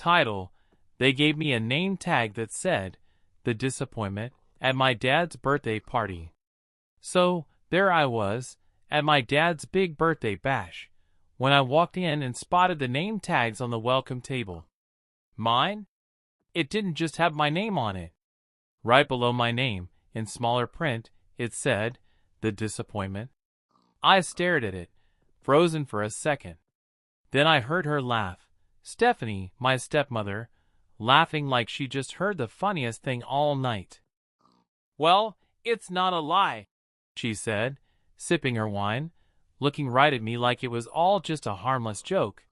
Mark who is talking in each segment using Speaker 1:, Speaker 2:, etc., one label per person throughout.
Speaker 1: title, they gave me a name tag that said, "The Disappointment," at my dad's birthday party. So, there I was, at my dad's big birthday bash, when I walked in and spotted the name tags on the welcome table. Mine? It didn't just have my name on it. Right below my name, in smaller print, it said, "The Disappointment." I stared at it, frozen for a second. Then I heard her laugh, Stephanie, my stepmother, laughing like she just heard the funniest thing all night. "Well, it's not a lie," she said, sipping her wine, looking right at me like it was all just a harmless joke.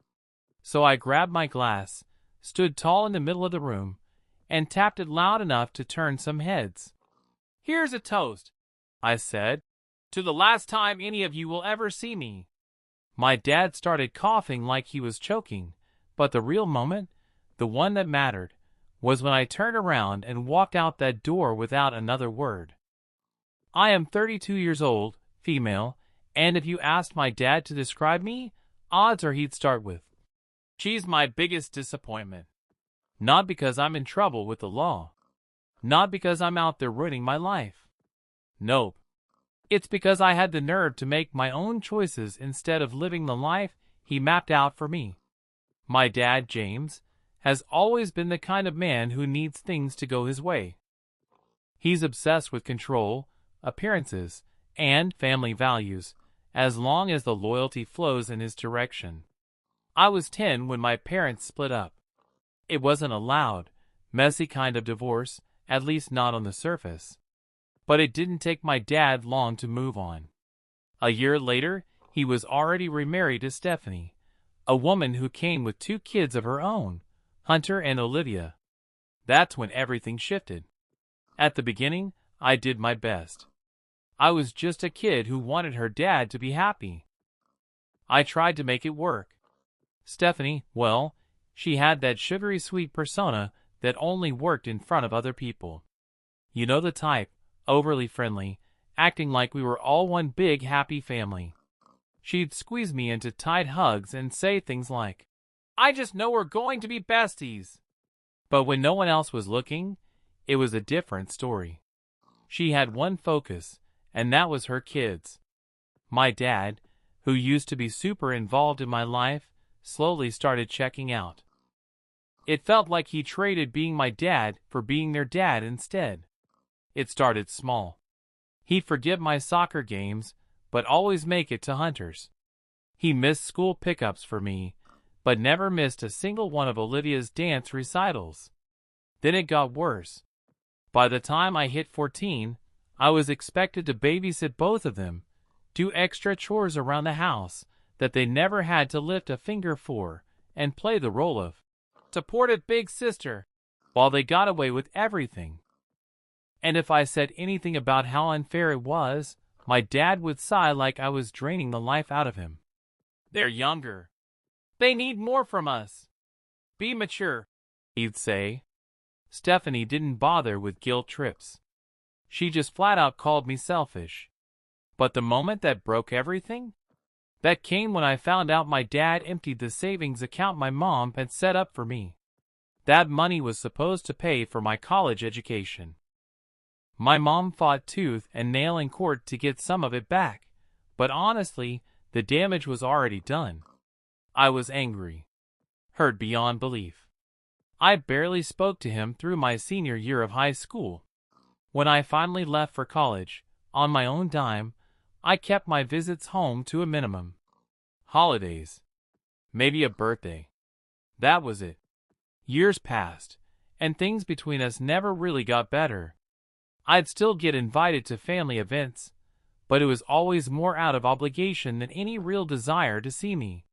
Speaker 1: So I grabbed my glass, stood tall in the middle of the room, and tapped it loud enough to turn some heads. "Here's a toast," I said, "to the last time any of you will ever see me." My dad started coughing like he was choking, but the real moment, the one that mattered, was when I turned around and walked out that door without another word. I am 32 years old, female, and if you asked my dad to describe me, odds are he'd start with, "She's my biggest disappointment." Not because I'm in trouble with the law. Not because I'm out there ruining my life. Nope. It's because I had the nerve to make my own choices instead of living the life he mapped out for me. My dad, James, has always been the kind of man who needs things to go his way. He's obsessed with control, appearances, and family values, as long as the loyalty flows in his direction. I was 10 when my parents split up. It wasn't a loud, messy kind of divorce, at least not on the surface. But it didn't take my dad long to move on. A year later, he was already remarried to Stephanie, a woman who came with 2 kids of her own, Hunter and Olivia. That's when everything shifted. At the beginning, I did my best. I was just a kid who wanted her dad to be happy. I tried to make it work. Stephanie, well, she had that sugary sweet persona that only worked in front of other people. You know the type, overly friendly, acting like we were all one big happy family. She'd squeeze me into tight hugs and say things like, "I just know we're going to be besties." But when no one else was looking, it was a different story. She had one focus, and that was her kids. My dad, who used to be super involved in my life, slowly started checking out. It felt like he traded being my dad for being their dad instead. It started small. He'd forgive my soccer games, but always make it to Hunter's. He missed school pickups for me, but never missed a single one of Olivia's dance recitals. Then it got worse. By the time I hit 14, I was expected to babysit both of them, do extra chores around the house that they never had to lift a finger for, and play the role of supportive big sister, while they got away with everything. And if I said anything about how unfair it was, my dad would sigh like I was draining the life out of him. "They're younger. They need more from us. Be mature," he'd say. Stephanie didn't bother with guilt trips. She just flat out called me selfish. But the moment that broke everything? That came when I found out my dad emptied the savings account my mom had set up for me. That money was supposed to pay for my college education. My mom fought tooth and nail in court to get some of it back, but honestly, the damage was already done. I was angry, hurt beyond belief. I barely spoke to him through my senior year of high school. When I finally left for college, on my own dime, I kept my visits home to a minimum. Holidays. Maybe a birthday. That was it. Years passed, and things between us never really got better. I'd still get invited to family events, but it was always more out of obligation than any real desire to see me.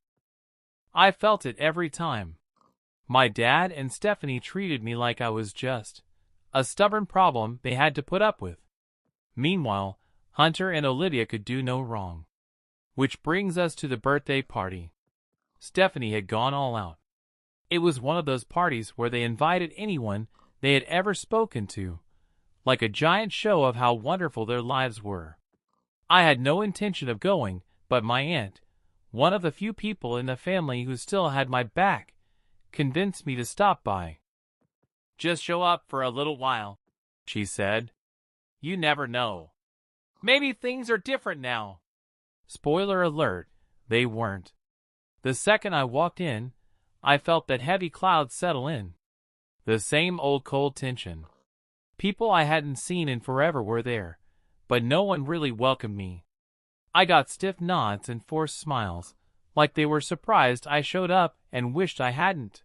Speaker 1: I felt it every time. My dad and Stephanie treated me like I was just a stubborn problem they had to put up with. Meanwhile, Hunter and Olivia could do no wrong. Which brings us to the birthday party. Stephanie had gone all out. It was one of those parties where they invited anyone they had ever spoken to, like a giant show of how wonderful their lives were. I had no intention of going, but my aunt, one of the few people in the family who still had my back, convinced me to stop by. "Just show up for a little while," she said. "You never know. Maybe things are different now." Spoiler alert, they weren't. The second I walked in, I felt that heavy cloud settle in. The same old cold tension. People I hadn't seen in forever were there, but no one really welcomed me. I got stiff nods and forced smiles, like they were surprised I showed up and wished I hadn't.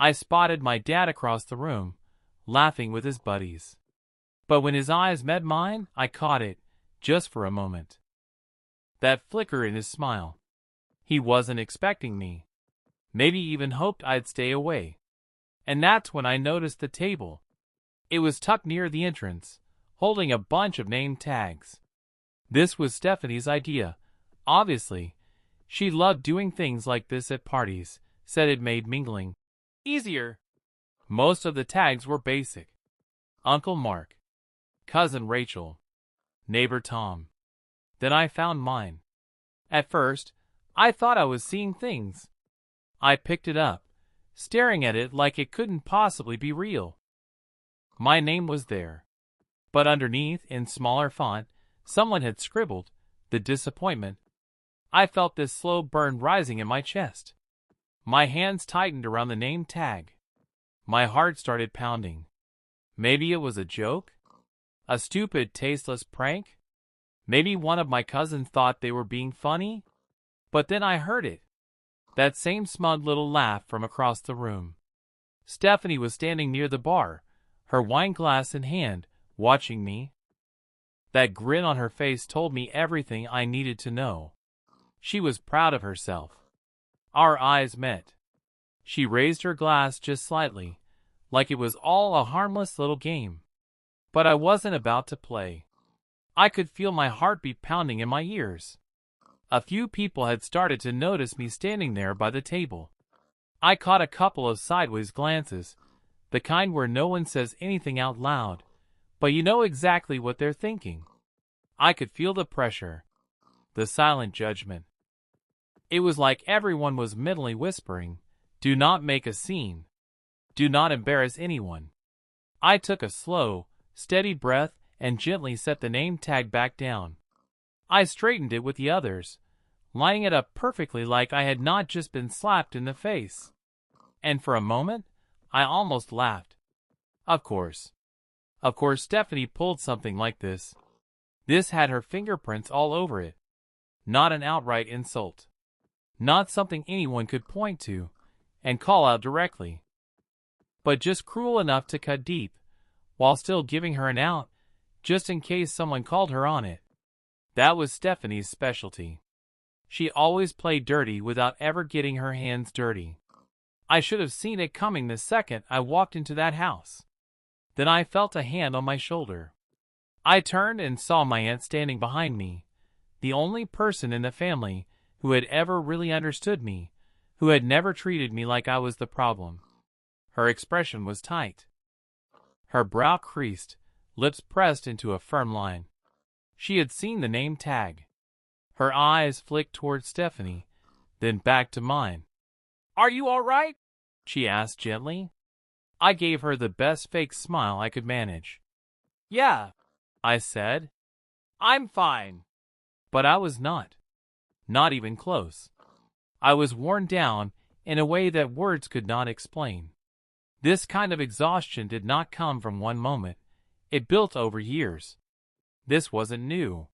Speaker 1: I spotted my dad across the room, laughing with his buddies. But when his eyes met mine, I caught it, just for a moment. That flicker in his smile. He wasn't expecting me. Maybe even hoped I'd stay away. And that's when I noticed the table. It was tucked near the entrance, holding a bunch of name tags. This was Stephanie's idea. Obviously, she loved doing things like this at parties, said it made mingling easier. Most of the tags were basic. Uncle Mark, Cousin Rachel, Neighbor Tom. Then I found mine. At first, I thought I was seeing things. I picked it up, staring at it like it couldn't possibly be real. My name was there. But underneath, in smaller font, someone had scribbled, "The disappointment." I felt this slow burn rising in my chest. My hands tightened around the name tag. My heart started pounding. Maybe it was a joke? A stupid, tasteless prank? Maybe one of my cousins thought they were being funny? But then I heard it. That same smug little laugh from across the room. Stephanie was standing near the bar, her wine glass in hand, watching me. That grin on her face told me everything I needed to know. She was proud of herself. Our eyes met. She raised her glass just slightly, like it was all a harmless little game. But I wasn't about to play. I could feel my heartbeat pounding in my ears. A few people had started to notice me standing there by the table. I caught a couple of sideways glances, the kind where no one says anything out loud, but you know exactly what they're thinking. I could feel the pressure, the silent judgment. It was like everyone was mentally whispering, "Do not make a scene. Do not embarrass anyone." I took a slow, steady breath and gently set the name tag back down. I straightened it with the others, lining it up perfectly like I had not just been slapped in the face. And for a moment, I almost laughed. Of course Stephanie pulled something like this. This had her fingerprints all over it. Not an outright insult. Not something anyone could point to and call out directly. But just cruel enough to cut deep, while still giving her an out, just in case someone called her on it. That was Stephanie's specialty. She always played dirty without ever getting her hands dirty. I should have seen it coming the second I walked into that house. Then I felt a hand on my shoulder. I turned and saw my aunt standing behind me, the only person in the family who had ever really understood me, who had never treated me like I was the problem. Her expression was tight. Her brow creased, lips pressed into a firm line. She had seen the name tag. Her eyes flicked toward Stephanie, then back to mine. "Are you all right?" she asked gently. I gave her the best fake smile I could manage. "Yeah," I said. "I'm fine." But I was not. Not even close. I was worn down in a way that words could not explain. This kind of exhaustion did not come from one moment. It built over years. This wasn't new.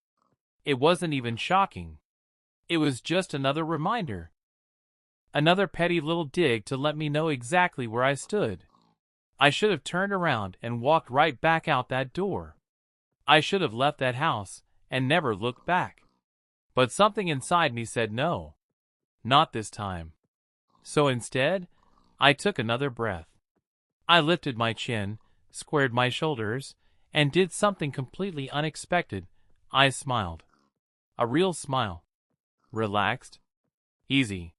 Speaker 1: It wasn't even shocking. It was just another reminder. Another petty little dig to let me know exactly where I stood. I should have turned around and walked right back out that door. I should have left that house and never looked back. But something inside me said no. Not this time. So instead, I took another breath. I lifted my chin, squared my shoulders, and did something completely unexpected. I smiled. A real smile. Relaxed. Easy.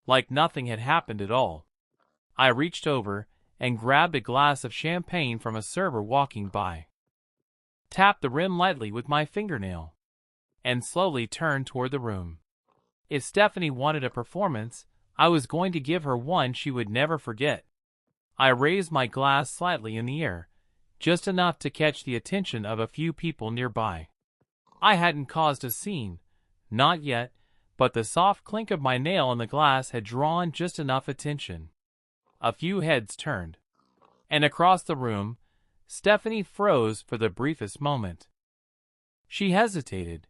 Speaker 1: Like nothing had happened at all. I reached over and grabbed a glass of champagne from a server walking by. Tapped the rim lightly with my fingernail. And slowly turned toward the room. If Stephanie wanted a performance, I was going to give her one she would never forget. I raised my glass slightly in the air, just enough to catch the attention of a few people nearby. I hadn't caused a scene, not yet, but the soft clink of my nail on the glass had drawn just enough attention. A few heads turned, and across the room, Stephanie froze for the briefest moment. She hesitated,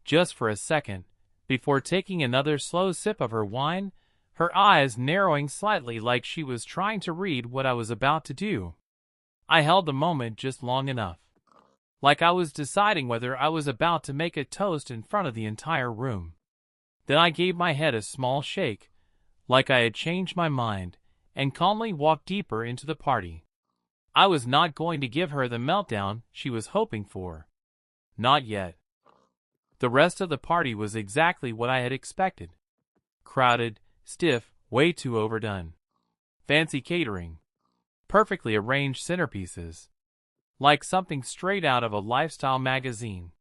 Speaker 1: just for a second, before taking another slow sip of her wine, her eyes narrowing slightly like she was trying to read what I was about to do. I held the moment just long enough, like I was deciding whether I was about to make a toast in front of the entire room. Then I gave my head a small shake, like I had changed my mind, and calmly walked deeper into the party. I was not going to give her the meltdown she was hoping for. Not yet. The rest of the party was exactly what I had expected. Crowded, stiff, way too overdone. Fancy catering. Perfectly arranged centerpieces. Like something straight out of a lifestyle magazine.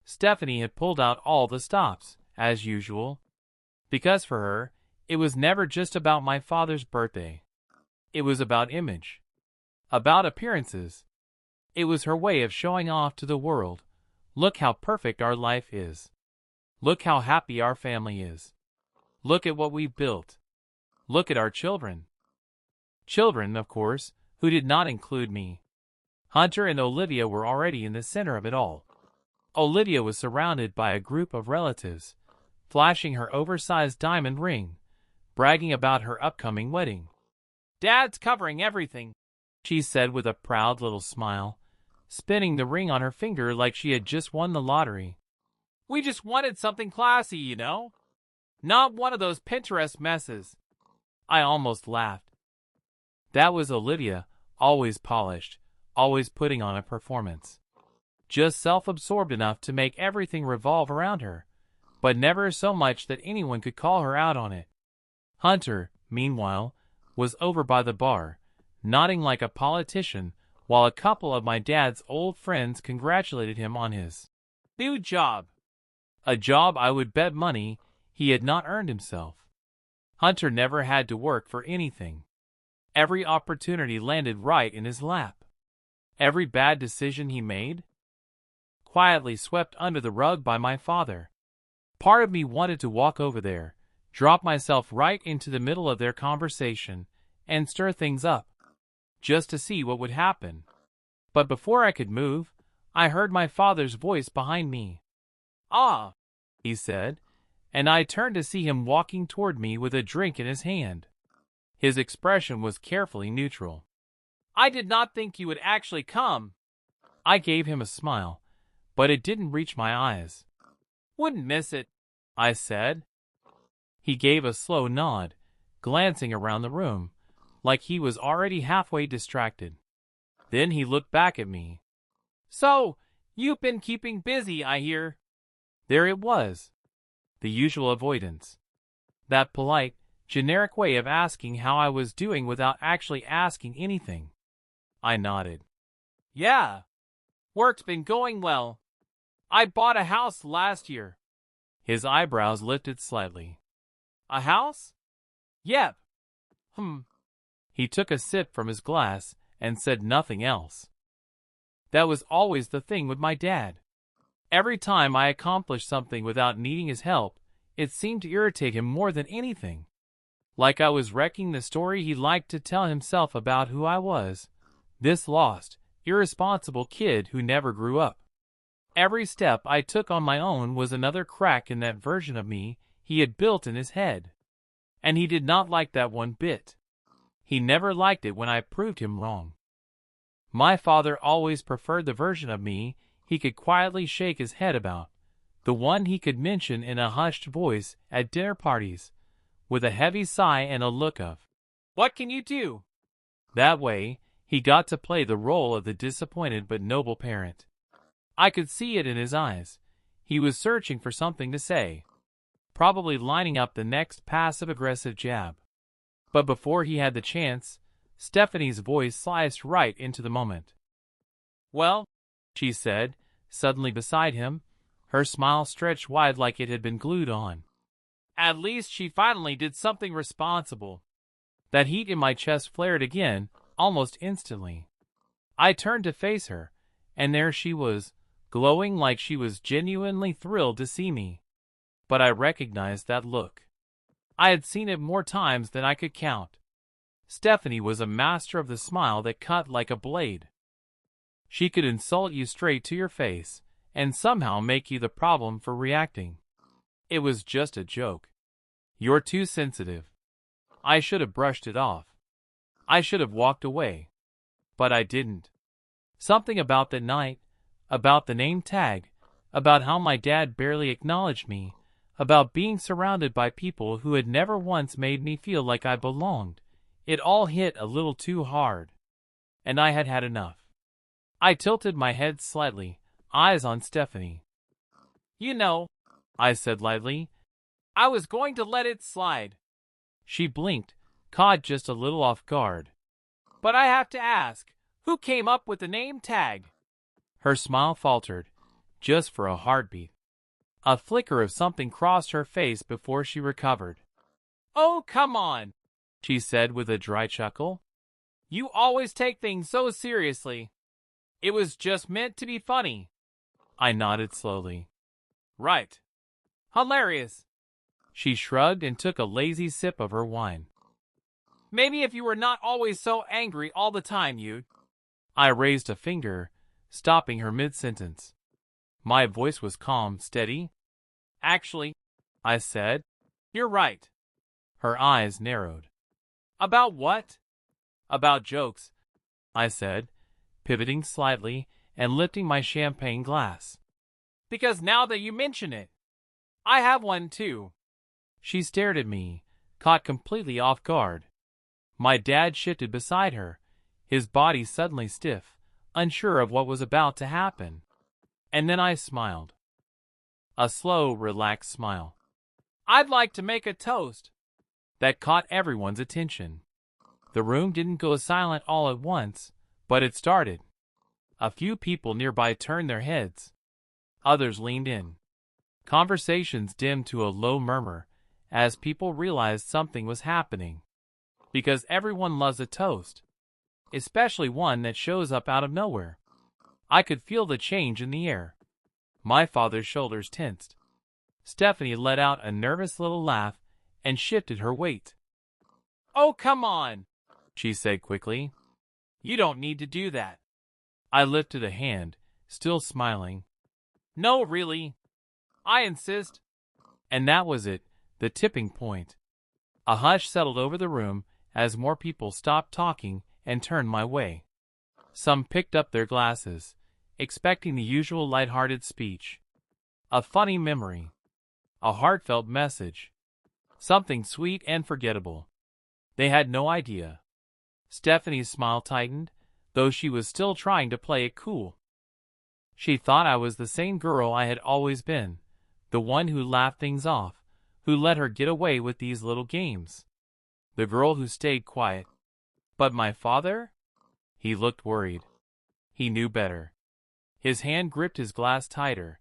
Speaker 1: Stephanie had pulled out all the stops, as usual. Because for her, it was never just about my father's birthday. It was about image. About appearances. It was her way of showing off to the world. Look how perfect our life is. Look how happy our family is. Look at what we've built. Look at our children. Children, of course, who did not include me. Hunter and Olivia were already in the center of it all. Olivia was surrounded by a group of relatives, flashing her oversized diamond ring, bragging about her upcoming wedding. "Dad's covering everything," she said with a proud little smile, spinning the ring on her finger like she had just won the lottery. "We just wanted something classy, you know? Not one of those Pinterest messes." I almost laughed. That was Olivia, always polished, always putting on a performance. Just self-absorbed enough to make everything revolve around her, but never so much that anyone could call her out on it. Hunter, meanwhile, was over by the bar, nodding like a politician, while a couple of my dad's old friends congratulated him on his new job. A job I would bet money he had not earned himself. Hunter never had to work for anything. Every opportunity landed right in his lap. Every bad decision he made, quietly swept under the rug by my father. Part of me wanted to walk over there, drop myself right into the middle of their conversation, and stir things up, just to see what would happen. But before I could move, I heard my father's voice behind me. "Ah," he said, and I turned to see him walking toward me with a drink in his hand. His expression was carefully neutral. "I did not think you would actually come." I gave him a smile, but it didn't reach my eyes. "Wouldn't miss it," I said. He gave a slow nod, glancing around the room, like he was already halfway distracted. Then he looked back at me. "So, you've been keeping busy, I hear." There it was. The usual avoidance. That polite, generic way of asking how I was doing without actually asking anything. I nodded. "Yeah. Work's been going well. I bought a house last year." His eyebrows lifted slightly. "A house?" "Yep." He took a sip from his glass and said nothing else. That was always the thing with my dad. Every time I accomplished something without needing his help, it seemed to irritate him more than anything. Like I was wrecking the story he liked to tell himself about who I was, this lost, irresponsible kid who never grew up. Every step I took on my own was another crack in that version of me he had built in his head. And he did not like that one bit. He never liked it when I proved him wrong. My father always preferred the version of me he could quietly shake his head about, the one he could mention in a hushed voice at dinner parties, with a heavy sigh and a look of, "What can you do?" That way, he got to play the role of the disappointed but noble parent. I could see it in his eyes. He was searching for something to say, probably lining up the next passive-aggressive jab. But before he had the chance, Stephanie's voice sliced right into the moment. "Well," she said, suddenly beside him, her smile stretched wide like it had been glued on. At least she finally did something responsible. That heat in my chest flared again, almost instantly. I turned to face her, and there she was, glowing like she was genuinely thrilled to see me. But I recognized that look. I had seen it more times than I could count. Stephanie was a master of the smile that cut like a blade. She could insult you straight to your face, and somehow make you the problem for reacting. It was just a joke. You're too sensitive. I should have brushed it off. I should have walked away. But I didn't. Something about that night, about the name tag, about how my dad barely acknowledged me, about being surrounded by people who had never once made me feel like I belonged, it all hit a little too hard. And I had had enough. I tilted my head slightly, eyes on Stephanie. "You know," I said lightly, "I was going to let it slide." She blinked, caught just a little off guard. "But I have to ask, who came up with the name tag?" Her smile faltered, just for a heartbeat. A flicker of something crossed her face before she recovered. "Oh, come on," she said with a dry chuckle. "You always take things so seriously. It was just meant to be funny." I nodded slowly. "Right. Hilarious." She shrugged and took a lazy sip of her wine. "Maybe if you were not always so angry all the time, you'd—" I raised a finger, stopping her mid-sentence. My voice was calm, steady. "Actually," I said, "you're right." Her eyes narrowed. "About what?" "About jokes," I said, pivoting slightly and lifting my champagne glass. "Because now that you mention it, I have one too." She stared at me, caught completely off guard. My dad shifted beside her, his body suddenly stiff, unsure of what was about to happen. And then I smiled. A slow, relaxed smile. "I'd like to make a toast." That caught everyone's attention. The room didn't go silent all at once, but it started. A few people nearby turned their heads. Others leaned in. Conversations dimmed to a low murmur as people realized something was happening. Because everyone loves a toast, especially one that shows up out of nowhere. I could feel the change in the air. My father's shoulders tensed. Stephanie let out a nervous little laugh and shifted her weight. "Oh, come on," she said quickly. "You don't need to do that." I lifted a hand, still smiling. "No, really. I insist." And that was it, the tipping point. A hush settled over the room as more people stopped talking and turned my way. Some picked up their glasses, expecting the usual light-hearted speech. A funny memory. A heartfelt message. Something sweet and forgettable. They had no idea. Stephanie's smile tightened, though she was still trying to play it cool. She thought I was the same girl I had always been, the one who laughed things off, who let her get away with these little games. The girl who stayed quiet. But my father? He looked worried. He knew better. His hand gripped his glass tighter.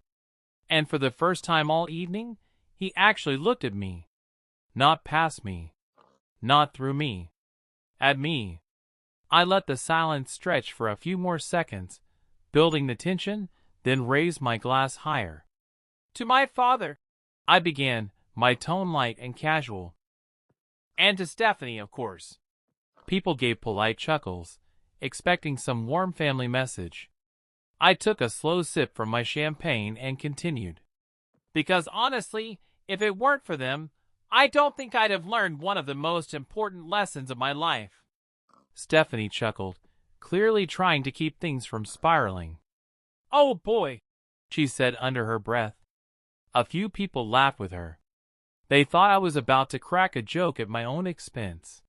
Speaker 1: And for the first time all evening, he actually looked at me. Not past me. Not through me. At me. I let the silence stretch for a few more seconds, building the tension, then raised my glass higher. "To my father," I began, my tone light and casual. "And to Stephanie, of course." People gave polite chuckles, expecting some warm family message. I took a slow sip from my champagne and continued. "Because honestly, if it weren't for them, I don't think I'd have learned one of the most important lessons of my life." Stephanie chuckled, clearly trying to keep things from spiraling. "Oh boy," she said under her breath. A few people laughed with her. They thought I was about to crack a joke at my own expense.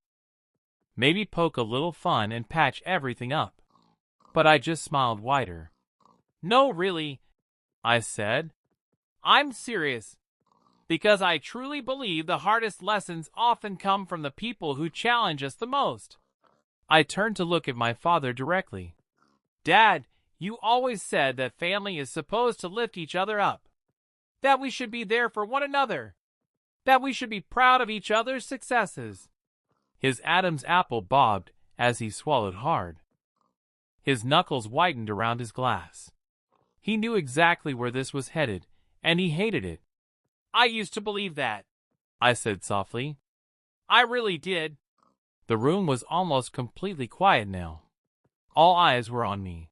Speaker 1: Maybe poke a little fun and patch everything up. But I just smiled wider. "No, really," I said. "I'm serious. Because I truly believe the hardest lessons often come from the people who challenge us the most." I turned to look at my father directly. "Dad, you always said that family is supposed to lift each other up. That we should be there for one another. that we should be proud of each other's successes. His Adam's apple bobbed as he swallowed hard. His knuckles whitened around his glass. He knew exactly where this was headed, and he hated it. I used to believe that, I said softly. I really did. The room was almost completely quiet now. All eyes were on me.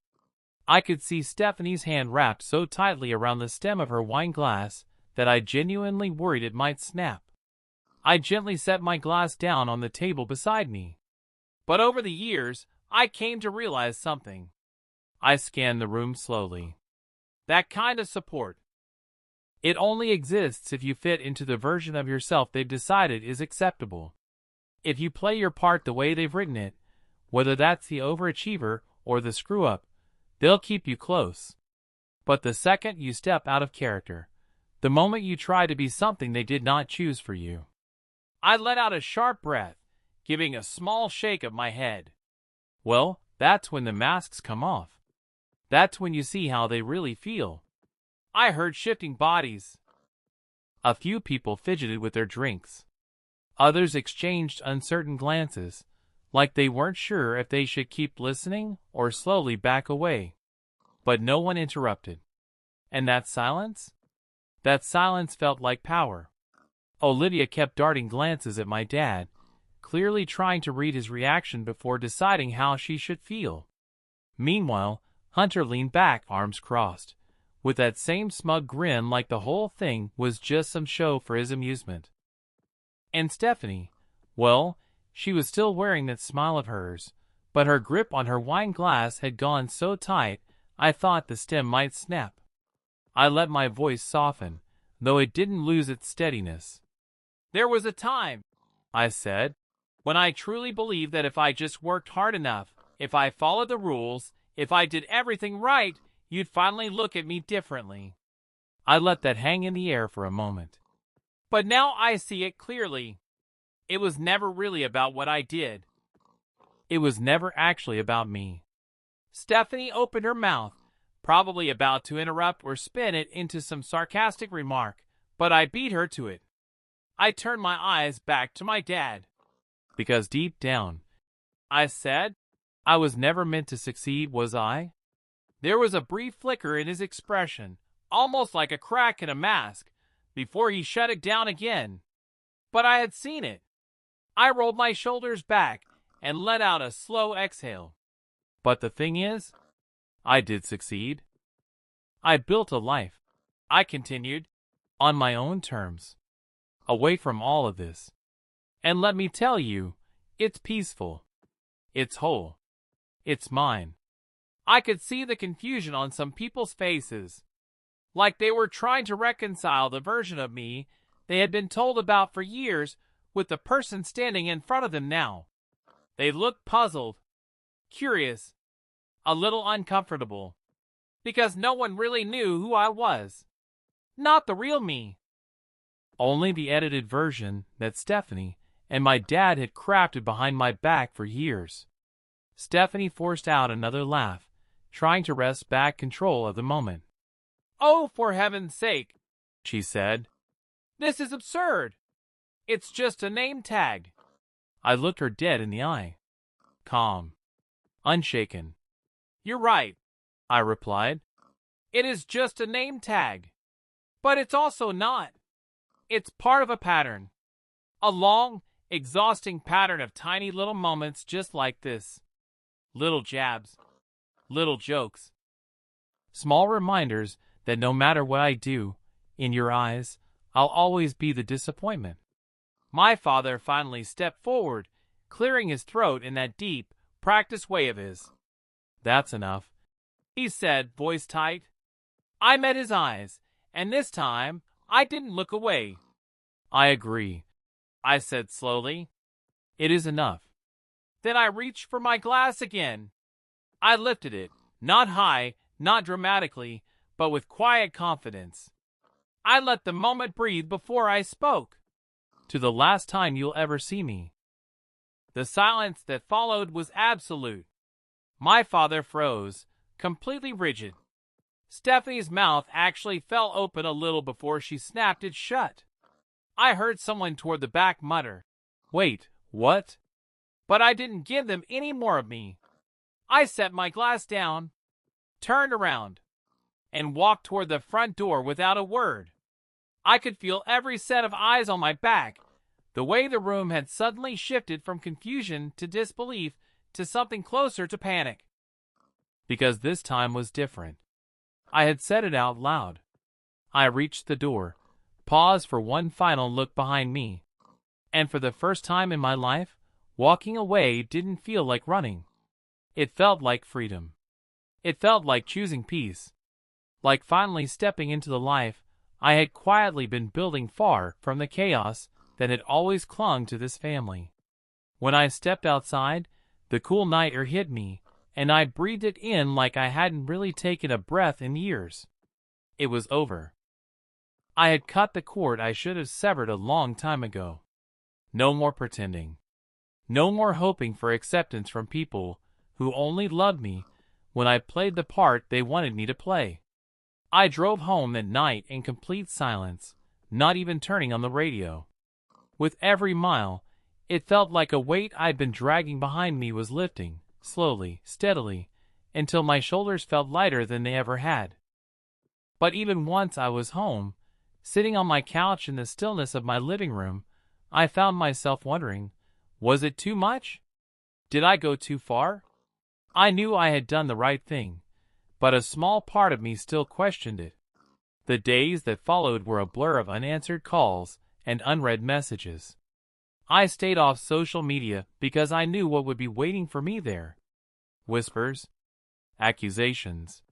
Speaker 1: I could see Stephanie's hand wrapped so tightly around the stem of her wine glass that I genuinely worried it might snap. I gently set my glass down on the table beside me. But over the years, I came to realize something. I scanned the room slowly. That kind of support. It only exists if you fit into the version of yourself they've decided is acceptable. If you play your part the way they've written it, whether that's the overachiever or the screw-up, they'll keep you close. But the second you step out of character, the moment you try to be something they did not choose for you. I let out a sharp breath, giving a small shake of my head. Well, that's when the masks come off. That's when you see how they really feel. I heard shifting bodies. A few people fidgeted with their drinks. Others exchanged uncertain glances, like they weren't sure if they should keep listening or slowly back away. But no one interrupted. And that silence? That silence felt like power. Olivia kept darting glances at my dad, clearly trying to read his reaction before deciding how she should feel. Meanwhile, Hunter leaned back, arms crossed, with that same smug grin like the whole thing was just some show for his amusement. And Stephanie, well, she was still wearing that smile of hers, but her grip on her wine glass had gone so tight I thought the stem might snap. I let my voice soften, though it didn't lose its steadiness. There was a time, I said, when I truly believed that if I just worked hard enough, if I followed the rules, if I did everything right, you'd finally look at me differently. I let that hang in the air for a moment. But now I see it clearly. It was never really about what I did. It was never actually about me. Stephanie opened her mouth, probably about to interrupt or spin it into some sarcastic remark, but I beat her to it. I turned my eyes back to my dad. Because deep down, I said, I was never meant to succeed, was I? There was a brief flicker in his expression, almost like a crack in a mask, before he shut it down again. But I had seen it. I rolled my shoulders back and let out a slow exhale. But the thing is, I did succeed. I built a life, I continued, on my own terms, away from all of this. And let me tell you, it's peaceful. It's whole. It's mine. I could see the confusion on some people's faces, like they were trying to reconcile the version of me they had been told about for years with the person standing in front of them now. They looked puzzled, curious, a little uncomfortable, because no one really knew who I was. Not the real me. Only the edited version that Stephanie and my dad had crafted behind my back for years. Stephanie forced out another laugh, trying to wrest back control of the moment. Oh, for heaven's sake, she said. This is absurd. It's just a name tag. I looked her dead in the eye. Calm. Unshaken. You're right, I replied. It is just a name tag. But it's also not. It's part of a pattern. A long, exhausting pattern of tiny little moments just like this. Little jabs. Little jokes. Small reminders that no matter what I do, in your eyes, I'll always be the disappointment. My father finally stepped forward, clearing his throat in that deep, practiced way of his. That's enough, he said, voice tight. I met his eyes, and this time I didn't look away. I agree, I said slowly. It is enough. Then I reached for my glass again. I lifted it, not high, not dramatically, but with quiet confidence. I let the moment breathe before I spoke. To the last time you'll ever see me. The silence that followed was absolute. My father froze, completely rigid. Stephanie's mouth actually fell open a little before she snapped it shut. I heard someone toward the back mutter, "Wait, what?" But I didn't give them any more of me. I set my glass down, turned around, and walked toward the front door without a word. I could feel every set of eyes on my back, the way the room had suddenly shifted from confusion to disbelief to something closer to panic. Because this time was different. I had said it out loud. I reached the door, paused for one final look behind me, and for the first time in my life, walking away didn't feel like running. It felt like freedom. It felt like choosing peace, like finally stepping into the life I had quietly been building far from the chaos that had always clung to this family. When I stepped outside, the cool night air hit me, and I breathed it in like I hadn't really taken a breath in years. It was over. I had cut the cord I should have severed a long time ago. No more pretending. No more hoping for acceptance from people who only loved me when I played the part they wanted me to play. I drove home that night in complete silence, not even turning on the radio. With every mile, it felt like a weight I'd been dragging behind me was lifting, slowly, steadily, until my shoulders felt lighter than they ever had. But even once I was home, sitting on my couch in the stillness of my living room, I found myself wondering, was it too much? Did I go too far? I knew I had done the right thing, but a small part of me still questioned it. The days that followed were a blur of unanswered calls and unread messages. I stayed off social media because I knew what would be waiting for me there. Whispers, accusations,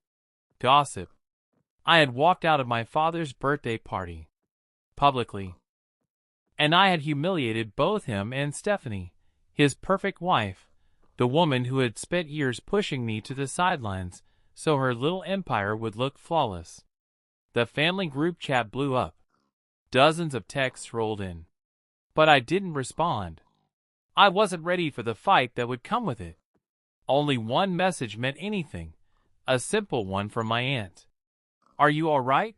Speaker 1: gossip. I had walked out of my father's birthday party, publicly, and I had humiliated both him and Stephanie, his perfect wife, the woman who had spent years pushing me to the sidelines so her little empire would look flawless. The family group chat blew up. Dozens of texts rolled in. But I didn't respond. I wasn't ready for the fight that would come with it. Only one message meant anything, a simple one from my aunt. "Are you all right?"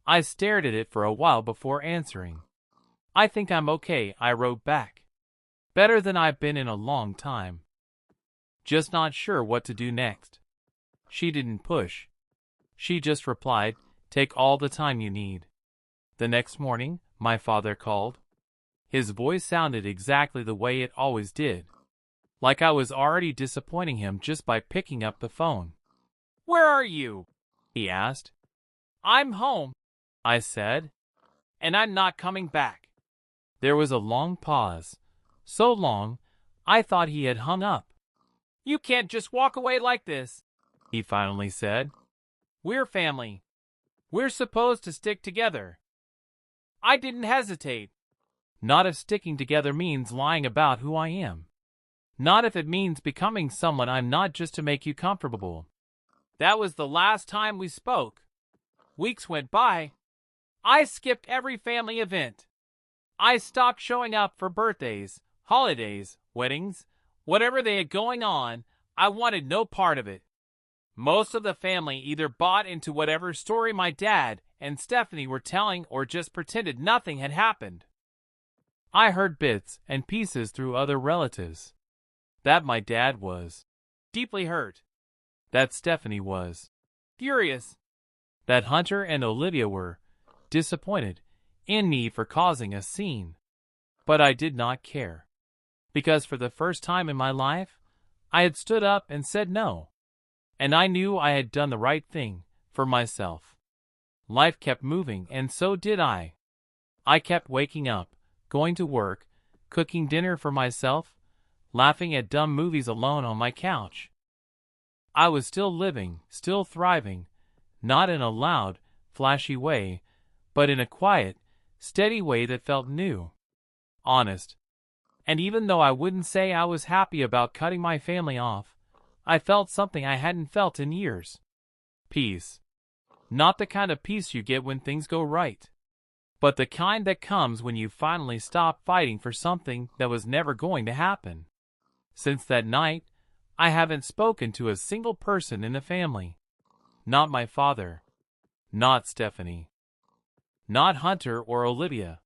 Speaker 1: I stared at it for a while before answering. "I think I'm okay," I wrote back. "Better than I've been in a long time. Just not sure what to do next." She didn't push. She just replied, "Take all the time you need." The next morning, my father called. His voice sounded exactly the way it always did, like I was already disappointing him just by picking up the phone. "Where are you?" he asked. "I'm home," I said, "and I'm not coming back." There was a long pause, so long I thought he had hung up. "You can't just walk away like this," he finally said. "We're family. We're supposed to stick together." I didn't hesitate. Not if sticking together means lying about who I am. Not if it means becoming someone I'm not just to make you comfortable. That was the last time we spoke. Weeks went by. I skipped every family event. I stopped showing up for birthdays, holidays, weddings, whatever they had going on. I wanted no part of it. Most of the family either bought into whatever story my dad and Stephanie were telling or just pretended nothing had happened. I heard bits and pieces through other relatives. That my dad was deeply hurt. That Stephanie was furious. That Hunter and Olivia were disappointed in me for causing a scene. But I did not care. Because for the first time in my life, I had stood up and said no. And I knew I had done the right thing for myself. Life kept moving, and so did I. I kept waking up, going to work, cooking dinner for myself, laughing at dumb movies alone on my couch. I was still living, still thriving, not in a loud, flashy way, but in a quiet, steady way that felt new, honest. And even though I wouldn't say I was happy about cutting my family off, I felt something I hadn't felt in years. Peace. Not the kind of peace you get when things go right, but the kind that comes when you finally stop fighting for something that was never going to happen. Since that night, I haven't spoken to a single person in the family. Not my father. Not Stephanie. Not Hunter or Olivia.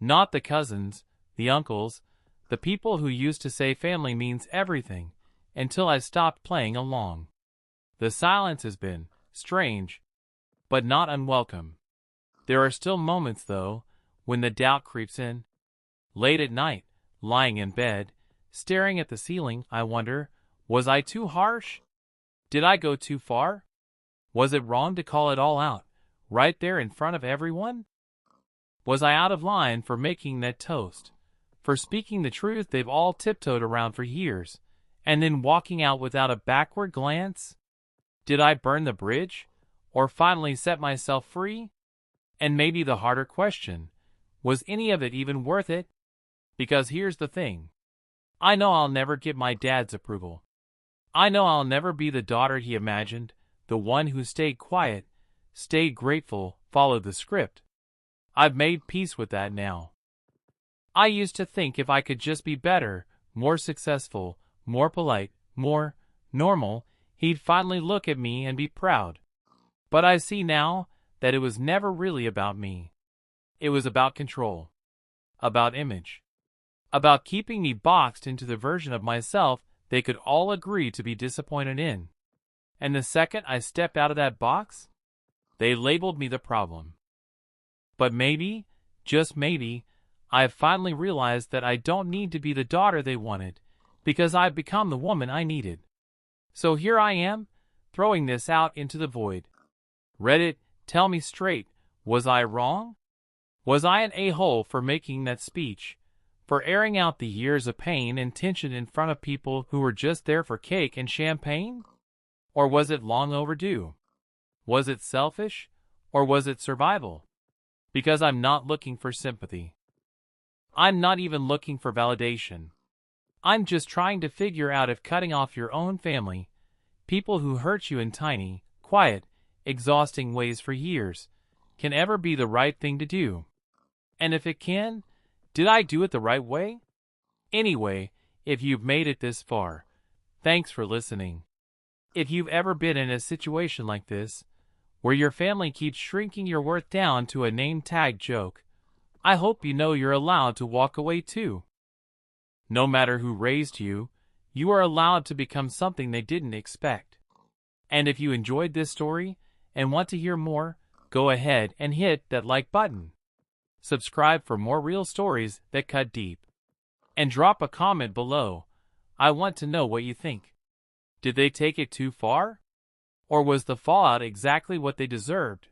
Speaker 1: Not the cousins, the uncles, the people who used to say family means everything, until I stopped playing along. The silence has been strange, but not unwelcome. There are still moments, though, when the doubt creeps in. Late at night, lying in bed, staring at the ceiling, I wonder, was I too harsh? Did I go too far? Was it wrong to call it all out, right there in front of everyone? Was I out of line for making that toast, for speaking the truth they've all tiptoed around for years, and then walking out without a backward glance? Did I burn the bridge, or finally set myself free? And maybe the harder question, was any of it even worth it? Because here's the thing. I know I'll never get my dad's approval. I know I'll never be the daughter he imagined, the one who stayed quiet, stayed grateful, followed the script. I've made peace with that now. I used to think if I could just be better, more successful, more polite, more normal, he'd finally look at me and be proud. But I see now that it was never really about me. It was about control, about image, about keeping me boxed into the version of myself they could all agree to be disappointed in. And the second I stepped out of that box, they labeled me the problem. But maybe, just maybe, I've finally realized that I don't need to be the daughter they wanted, because I've become the woman I needed. So here I am, throwing this out into the void. Reddit, tell me straight, was I wrong? Was I an a-hole for making that speech, for airing out the years of pain and tension in front of people who were just there for cake and champagne? Or was it long overdue? Was it selfish, or was it survival? Because I'm not looking for sympathy. I'm not even looking for validation. I'm just trying to figure out if cutting off your own family, people who hurt you in tiny, quiet, exhausting ways for years, can ever be the right thing to do. And if it can, did I do it the right way? Anyway, if you've made it this far, thanks for listening. If you've ever been in a situation like this, where your family keeps shrinking your worth down to a name tag joke, I hope you know you're allowed to walk away too. No matter who raised you, you are allowed to become something they didn't expect. And if you enjoyed this story and want to hear more, go ahead and hit that like button. Subscribe for more real stories that cut deep. And drop a comment below. I want to know what you think. Did they take it too far? Or was the fallout exactly what they deserved?